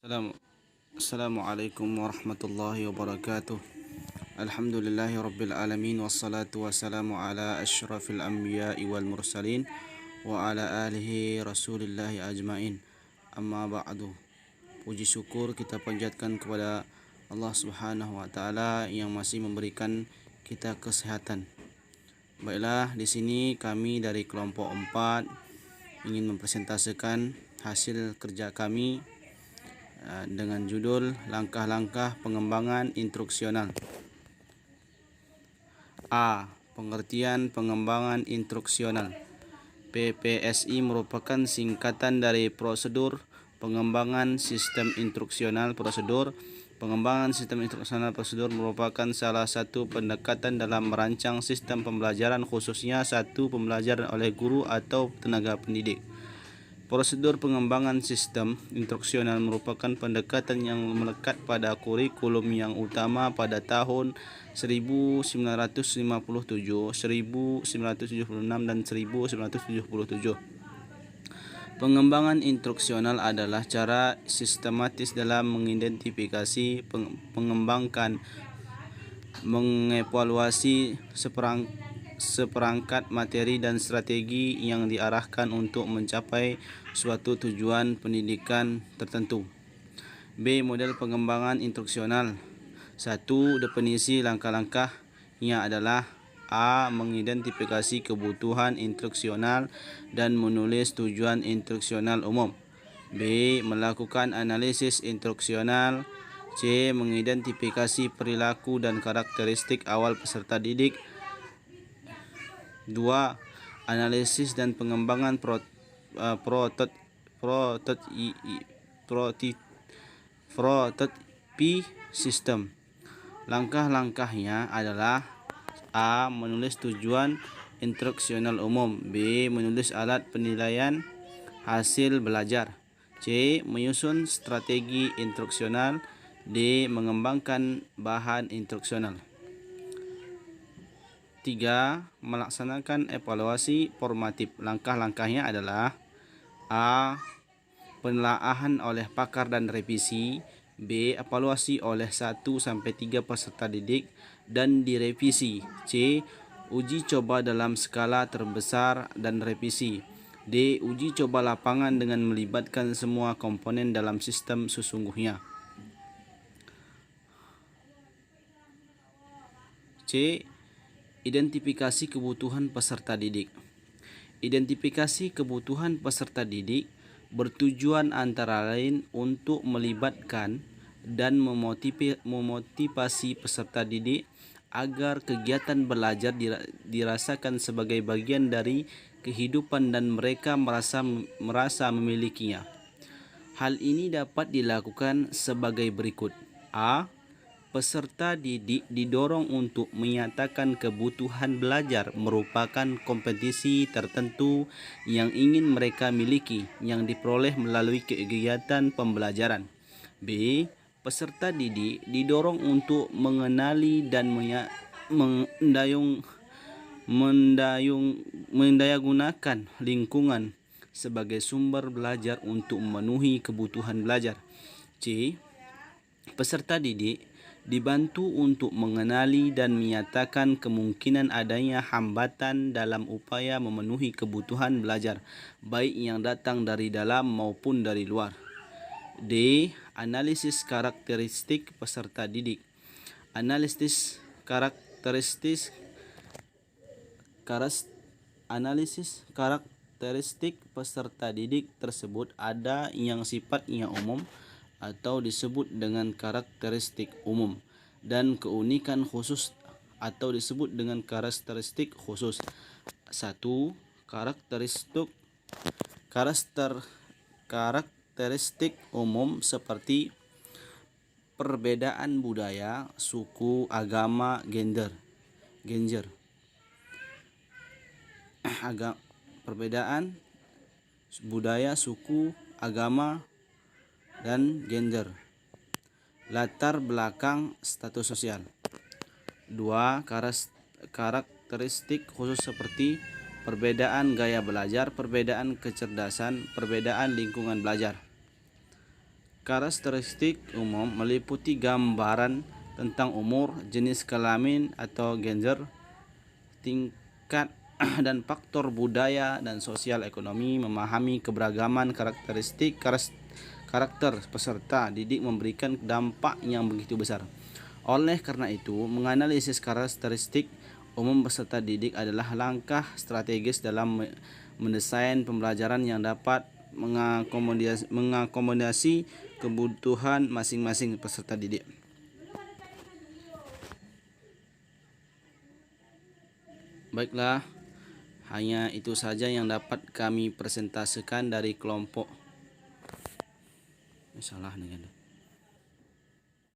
Assalam- Assalamualaikum warahmatullahi wabarakatuh. Alhamdulillahi rabbil alamin, wassalatu wassalamu ala asyrafil anbiya'i wal mursalin wa ala alihi rasulillahi ajmain. Amma ba'du. Puji syukur kita panjatkan kepada Allah Subhanahu wa taala yang masih memberikan kita kesehatan. Baiklah, di sini kami dari kelompok 4 ingin mempresentasikan hasil kerja kami dengan judul Langkah-langkah pengembangan instruksional. A. Pengertian pengembangan instruksional. PPSI merupakan singkatan dari Prosedur Pengembangan Sistem Instruksional. Pengembangan sistem instruksional prosedur merupakan salah satu pendekatan dalam merancang sistem pembelajaran, khususnya satu pembelajaran oleh guru atau tenaga pendidik. Prosedur pengembangan sistem instruksional merupakan pendekatan yang melekat pada kurikulum yang utama pada tahun 1957, 1976, dan 1977. Pengembangan instruksional adalah cara sistematis dalam mengidentifikasi, mengembangkan, mengevaluasi seperangkat materi dan strategi yang diarahkan untuk mencapai suatu tujuan pendidikan tertentu. B. Model pengembangan instruksional. 1. Definisi langkah-langkahnya adalah: A. Mengidentifikasi kebutuhan instruksional dan menulis tujuan instruksional umum. B. Melakukan analisis instruksional. C. Mengidentifikasi perilaku dan karakteristik awal peserta didik. 2. Analisis dan pengembangan prototipi sistem. Langkah-langkahnya adalah: A. Menulis tujuan instruksional umum. B. Menulis alat penilaian hasil belajar. C. Menyusun strategi instruksional. D. Mengembangkan bahan instruksional. 3. Melaksanakan evaluasi formatif. Langkah-langkahnya adalah: A. Penelaahan oleh pakar dan revisi. B. Evaluasi oleh 1-3 peserta didik dan direvisi. C. Uji coba dalam skala terbesar dan revisi. D. Uji coba lapangan dengan melibatkan semua komponen dalam sistem sesungguhnya. C. Identifikasi kebutuhan peserta didik. Identifikasi kebutuhan peserta didik bertujuan antara lain untuk melibatkan dan memotivasi peserta didik agar kegiatan belajar dirasakan sebagai bagian dari kehidupan dan mereka merasa memilikinya. Hal ini dapat dilakukan sebagai berikut. A. Peserta didik didorong untuk menyatakan kebutuhan belajar merupakan kompetisi tertentu yang ingin mereka miliki yang diperoleh melalui kegiatan pembelajaran. B. Peserta didik didorong untuk mengenali dan mendayagunakan lingkungan sebagai sumber belajar untuk memenuhi kebutuhan belajar. C. Peserta didik dibantu untuk mengenali dan menyatakan kemungkinan adanya hambatan dalam upaya memenuhi kebutuhan belajar, baik yang datang dari dalam maupun dari luar. D. Analisis karakteristik peserta didik. Analisis karakteristik peserta didik tersebut ada yang sifatnya umum atau disebut dengan karakteristik umum, dan keunikan khusus atau disebut dengan karakteristik khusus. 1. Karakteristik umum seperti perbedaan budaya, suku, agama, gender. Perbedaan budaya, suku, agama, dan gender. Latar belakang status sosial. 2. Karakteristik khusus seperti perbedaan gaya belajar, perbedaan kecerdasan, perbedaan lingkungan belajar. Karakteristik umum meliputi gambaran tentang umur, jenis kelamin atau gender, tingkat dan faktor budaya dan sosial ekonomi. Memahami keberagaman karakter peserta didik memberikan dampak yang begitu besar. Oleh karena itu, menganalisis karakteristik umum peserta didik adalah langkah strategis dalam mendesain pembelajaran yang dapat mengakomodasi kebutuhan masing-masing peserta didik. Baiklah, hanya itu saja yang dapat kami presentasikan dari kelompok. Salah nih.